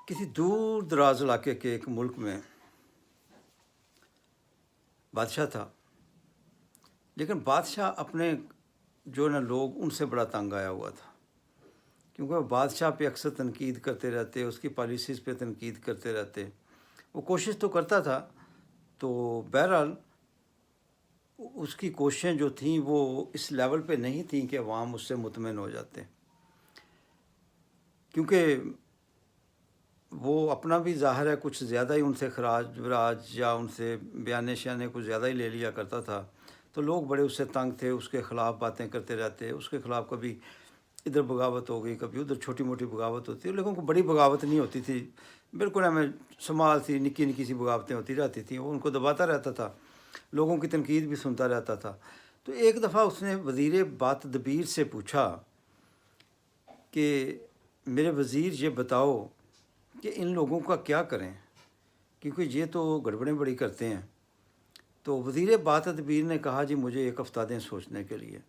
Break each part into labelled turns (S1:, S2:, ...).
S1: किसी दूर दराज इलाके के एक मुल्क में बादशाह था। लेकिन बादशाह अपने जो ना लोग उनसे बड़ा तंग आया हुआ था, क्योंकि वो बादशाह पे अक्सर तनकीद करते रहते, उसकी पॉलिसीज़ पे तनकीद करते रहते। वो कोशिश तो करता था, तो बहरहाल उसकी कोशिशें जो थीं वो इस लेवल पे नहीं थीं कि अवाम उससे मुतमिन हो जाते, क्योंकि वो अपना भी ज़ाहिर है कुछ ज़्यादा ही उनसे खराज वराज या उनसे बयाने शयाने कुछ ज़्यादा ही ले लिया करता था। तो लोग बड़े उससे तंग थे, उसके ख़िलाफ़ बातें करते रहते, उसके ख़िलाफ़ कभी इधर बगावत हो गई, कभी उधर छोटी मोटी बगावत होती, लेकिन कोई बड़ी बगावत नहीं होती थी, बिल्कुल हमें समाल सी निक्की निक्की सी बगावतें होती रहती थी। वो उनको दबाता रहता था, लोगों की तनकीद भी सुनता रहता था। तो एक दफ़ा उसने वज़ीर बातदबीर से पूछा कि मेरे वज़ीर ये बताओ कि इन लोगों का क्या करें, क्योंकि ये तो गड़बड़ें बड़ी करते हैं। तो वज़ीर बातदबीर ने कहा जी मुझे एक हफ़्ता दें सोचने के लिए।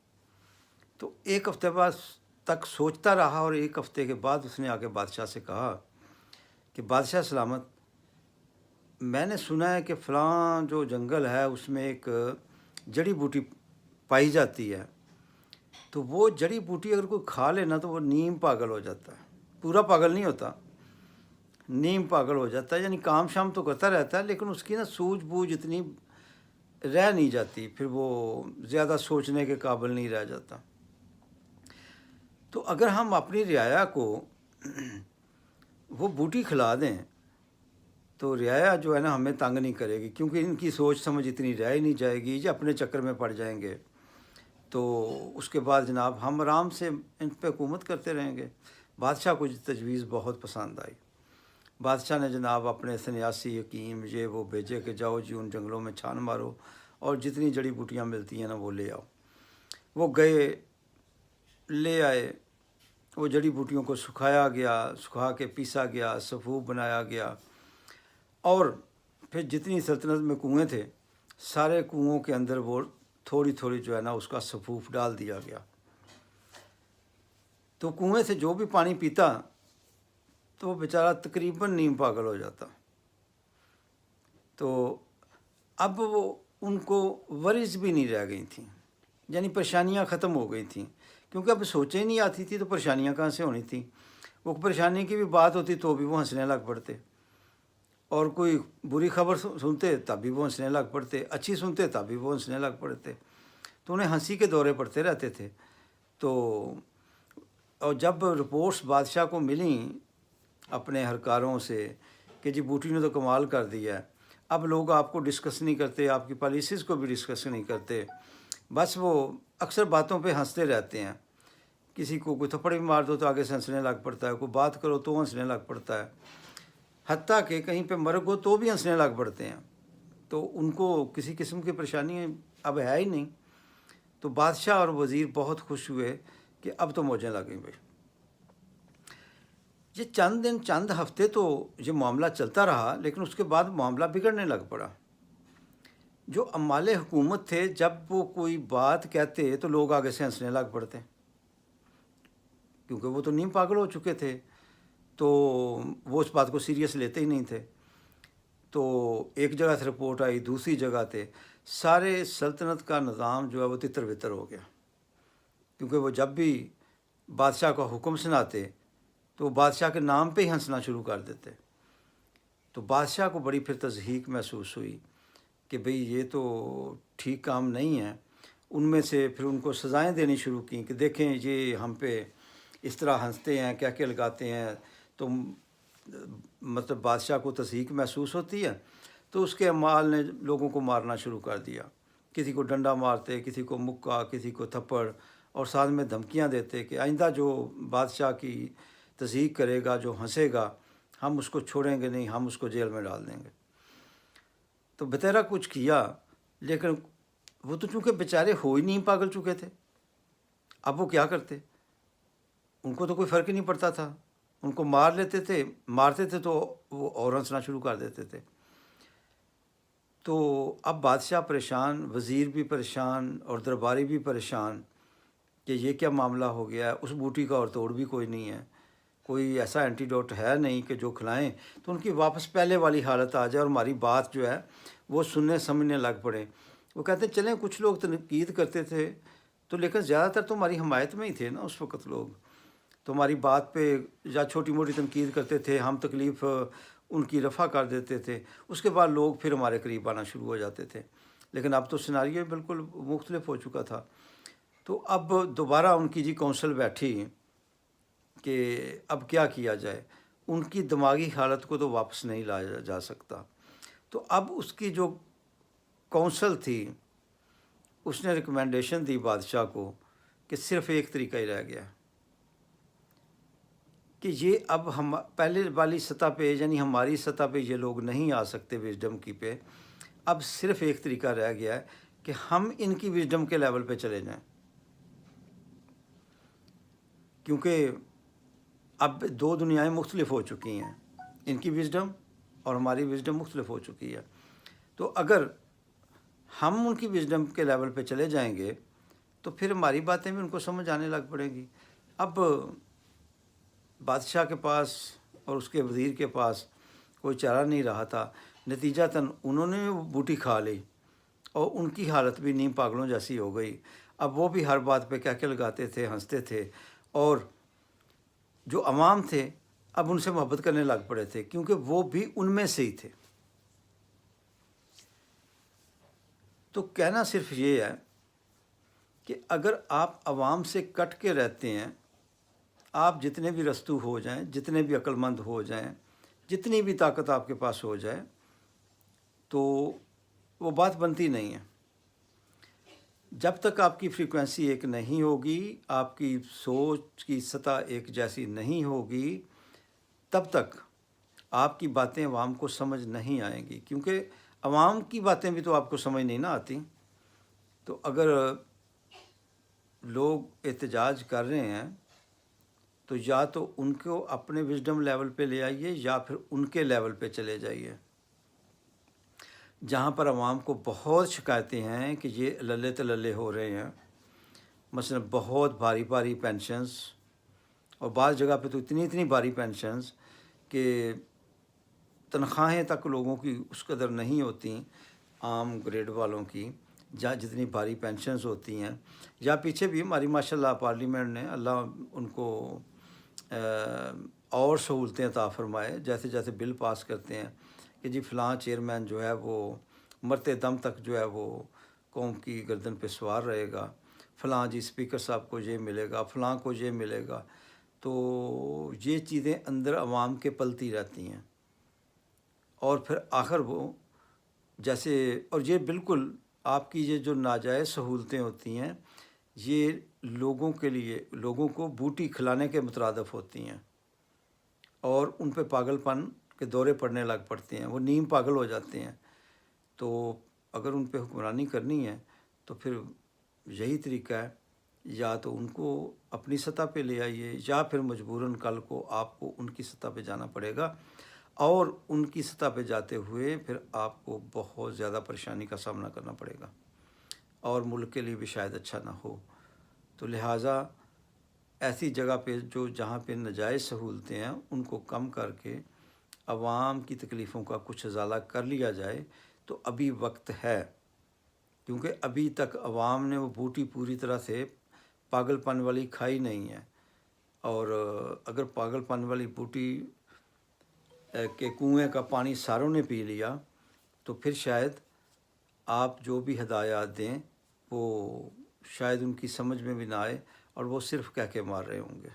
S1: तो एक हफ़्ते बाद तक सोचता रहा और एक हफ़्ते के बाद उसने आके बादशाह से कहा कि बादशाह सलामत, मैंने सुना है कि फ़लाँ जो जंगल है उसमें एक जड़ी बूटी पाई जाती है, तो वो जड़ी बूटी अगर कोई खा लेना तो वो नीम पागल हो जाता है। पूरा पागल नहीं होता, नीम पागल हो जाता है, यानी काम शाम तो करता रहता है लेकिन उसकी ना सूझबूझ इतनी रह नहीं जाती, फिर वो ज़्यादा सोचने के काबिल नहीं रह जाता। तो अगर हम अपनी रियाया को वो बूटी खिला दें तो रियाया जो है ना हमें तंग नहीं करेगी, क्योंकि इनकी सोच समझ इतनी रह ही नहीं जाएगी, ये अपने चक्कर में पड़ जाएंगे। तो उसके बाद जनाब हम आराम से इन पे हुकूमत करते रहेंगे। बादशाह को तजवीज़ बहुत पसंद आई। बादशाह ने जनाब अपने सन्यासी हकीम ये वो भेजे कि जाओ जी उन जंगलों में छान मारो और जितनी जड़ी बूटियाँ मिलती हैं ना वो ले आओ। वो गए, ले आए, वो जड़ी बूटियों को सुखाया गया, सुखा के पीसा गया, सफ़ूफ बनाया गया, और फिर जितनी सल्तनत में कुएँ थे सारे कुओं के अंदर वो थोड़ी थोड़ी जो है ना उसका सफ़ूफ डाल दिया गया। तो कुएँ से जो भी पानी पीता तो वो बेचारा तकरीबन नीम पागल हो जाता। तो अब वो उनको वरिस भी नहीं रह गई थी, यानी परेशानियां ख़त्म हो गई थी, क्योंकि अब सोचे ही नहीं आती थी तो परेशानियां कहाँ से होनी थी। वो परेशानी की भी बात होती तो भी वो हंसने लग पड़ते, और कोई बुरी खबर सुनते तब भी वो हंसने लग पड़ते, अच्छी सुनते तब भी वो हंसने लग पड़ते। तो उन्हें हंसी के दौरे पड़ते रहते थे। तो और जब रिपोर्ट्स बादशाह को मिली अपने हरकारों से कि जी बूटी ने तो कमाल कर दिया है, अब लोग आपको डिस्कस नहीं करते, आपकी पॉलिसीज़ को भी डिस्कस नहीं करते, बस वो अक्सर बातों पे हंसते रहते हैं। किसी को कोई थप्पड़ भी मार दो तो आगे से हंसने लग पड़ता है, कोई बात करो तो हंसने लग पड़ता है, हत्ता कि कहीं पे मर गो तो भी हंसने लग पड़ते हैं। तो उनको किसी किस्म की परेशानी अब है ही नहीं। तो बादशाह और वज़ीर बहुत खुश हुए कि अब तो मौजें लग गई भाई। ये चंद दिन चंद हफ्ते तो ये मामला चलता रहा, लेकिन उसके बाद मामला बिगड़ने लग पड़ा। जो अमाले हुकूमत थे जब वो कोई बात कहते तो लोग आगे से हंसने लग पड़ते, क्योंकि वो तो नीम पागल हो चुके थे, तो वो उस बात को सीरियस लेते ही नहीं थे। तो एक जगह से रिपोर्ट आई, दूसरी जगह थे, सारे सल्तनत का निज़ाम जो है वो तितर बितर हो गया, क्योंकि वो जब भी बादशाह का हुक्म सुनाते तो बादशाह के नाम पे ही हंसना शुरू कर देते। तो बादशाह को बड़ी फिर तज़हीक महसूस हुई कि भाई ये तो ठीक काम नहीं है। उनमें से फिर उनको सज़ाएं देनी शुरू की कि देखें ये हम पे इस तरह हंसते हैं, क्या क्या लगाते हैं। तो मतलब बादशाह को तज़हीक महसूस होती है, तो उसके अमाल ने लोगों को मारना शुरू कर दिया। किसी को डंडा मारते, किसी को मुक्का, किसी को थप्पड़, और साथ में धमकियां देते कि आइंदा जो बादशाह की तज़हीक करेगा, जो हंसेगा, हम उसको छोड़ेंगे नहीं, हम उसको जेल में डाल देंगे। तो बतेरा कुछ किया, लेकिन वो तो चूँकि बेचारे हो ही नहीं पागल चुके थे, अब वो क्या करते, उनको तो कोई फ़र्क ही नहीं पड़ता था। उनको मार लेते थे, मारते थे तो वो और हंसना शुरू कर देते थे। तो अब बादशाह परेशान, वज़ीर भी परेशान और दरबारी भी परेशान कि ये क्या मामला हो गया है, उस बूटी का और तोड़ भी कोई नहीं है। کوئی ایسا اینٹیڈوٹ ہے نہیں کہ جو کھلائیں تو ان کی واپس پہلے والی حالت آ جائے اور ہماری بات جو ہے وہ سننے سمجھنے لگ پڑے۔ وہ کہتے ہیں چلیں کچھ لوگ تنقید کرتے تھے تو لیکن زیادہ تر تو ہماری حمایت میں ہی تھے نا اس وقت لوگ، تو ہماری بات پہ یا چھوٹی موٹی تنقید کرتے تھے، ہم تکلیف ان کی رفع کر دیتے تھے، اس کے بعد لوگ پھر ہمارے قریب آنا شروع ہو جاتے تھے۔ لیکن اب تو سیناریو بالکل مختلف ہو چکا تھا۔ تو اب دوبارہ ان کی کونسل بیٹھی کہ اب کیا کیا جائے، ان کی دماغی حالت کو تو واپس نہیں لایا جا سکتا۔ تو اب اس کی جو کونسل تھی اس نے ریکمنڈیشن دی بادشاہ کو کہ صرف ایک طریقہ ہی رہ گیا کہ یہ اب ہم پہلے والی سطح پہ یعنی ہماری سطح پہ یہ لوگ نہیں آ سکتے وژڈم کی پہ، اب صرف ایک طریقہ رہ گیا ہے کہ ہم ان کی وژڈم کے لیول پہ چلے جائیں، کیونکہ اب دو دنیایں مختلف ہو چکی ہیں، ان کی وژڈم اور ہماری وژڈم مختلف ہو چکی ہے۔ تو اگر ہم ان کی وژڈم کے لیول پہ چلے جائیں گے تو پھر ہماری باتیں بھی ان کو سمجھ آنے لگ پڑیں گی۔ اب بادشاہ کے پاس اور اس کے وزیر کے پاس کوئی چارہ نہیں رہا تھا، نتیجتاً انہوں نے وہ بوٹی کھا لی اور ان کی حالت بھی نیم پاگلوں جیسی ہو گئی۔ اب وہ بھی ہر بات پہ کہہ کے لگاتے تھے، ہنستے تھے، اور جو عوام تھے اب ان سے محبت کرنے لگ پڑے تھے کیونکہ وہ بھی ان میں سے ہی تھے۔ تو کہنا صرف یہ ہے کہ اگر آپ عوام سے کٹ کے رہتے ہیں، آپ جتنے بھی رستو ہو جائیں، جتنے بھی عقل مند ہو جائیں، جتنی بھی طاقت آپ کے پاس ہو جائے، تو وہ بات بنتی نہیں ہے۔ جب تک آپ کی فریکوینسی ایک نہیں ہوگی، آپ کی سوچ کی سطح ایک جیسی نہیں ہوگی، تب تک آپ کی باتیں عوام کو سمجھ نہیں آئیں گی، کیونکہ عوام کی باتیں بھی تو آپ کو سمجھ نہیں نہ آتی۔ تو اگر لوگ احتجاج کر رہے ہیں تو یا تو ان کو اپنے وژڈم لیول پہ لے آئیے یا پھر ان کے لیول پہ چلے جائیے۔ جہاں پر عوام کو بہت شکایتیں ہیں کہ یہ للے تللے ہو رہے ہیں، مثلا بہت بھاری بھاری پینشنز، اور بعض جگہ پہ تو اتنی بھاری پینشنز کہ تنخواہیں تک لوگوں کی اس قدر نہیں ہوتی عام گریڈ والوں کی، جہاں جتنی بھاری پینشنز ہوتی ہیں۔ یا پیچھے بھی ہماری ماشاءاللہ پارلیمنٹ نے اللہ ان کو اور سہولتیں عطا فرمائے، جیسے جیسے بل پاس کرتے ہیں کہ جی فلاں چیئرمین جو ہے وہ مرتے دم تک جو ہے وہ قوم کی گردن پہ سوار رہے گا، فلاں جی اسپیکر صاحب کو یہ ملے گا، فلاں کو یہ ملے گا۔ تو یہ چیزیں اندر عوام کے پلتی رہتی ہیں، اور پھر آخر وہ جیسے، اور یہ بالکل آپ کی یہ جو ناجائز سہولتیں ہوتی ہیں یہ لوگوں کے لیے، لوگوں کو بوٹی کھلانے کے مترادف ہوتی ہیں، اور ان پہ پاگل پن کے دورے پڑنے لگ پڑتے ہیں، وہ نیم پاگل ہو جاتے ہیں۔ تو اگر ان پہ حکمرانی کرنی ہے تو پھر یہی طریقہ ہے، یا تو ان کو اپنی سطح پہ لے آئیے یا پھر مجبوراً کل کو آپ کو ان کی سطح پہ جانا پڑے گا، اور ان کی سطح پہ جاتے ہوئے پھر آپ کو بہت زیادہ پریشانی کا سامنا کرنا پڑے گا، اور ملک کے لیے بھی شاید اچھا نہ ہو۔ تو لہٰذا ایسی جگہ پہ جہاں پہ ناجائز سہولتیں ہیں ان کو کم کر کے عوام کی تکلیفوں کا کچھ ازالہ کر لیا جائے تو ابھی وقت ہے، کیونکہ ابھی تک عوام نے وہ بوٹی پوری طرح سے پاگل پن والی کھائی نہیں ہے، اور اگر پاگل پن والی بوٹی کے کنویں کا پانی ساروں نے پی لیا تو پھر شاید آپ جو بھی ہدایات دیں وہ شاید ان کی سمجھ میں بھی نہ آئے، اور وہ صرف کہہ کے مار رہے ہوں گے۔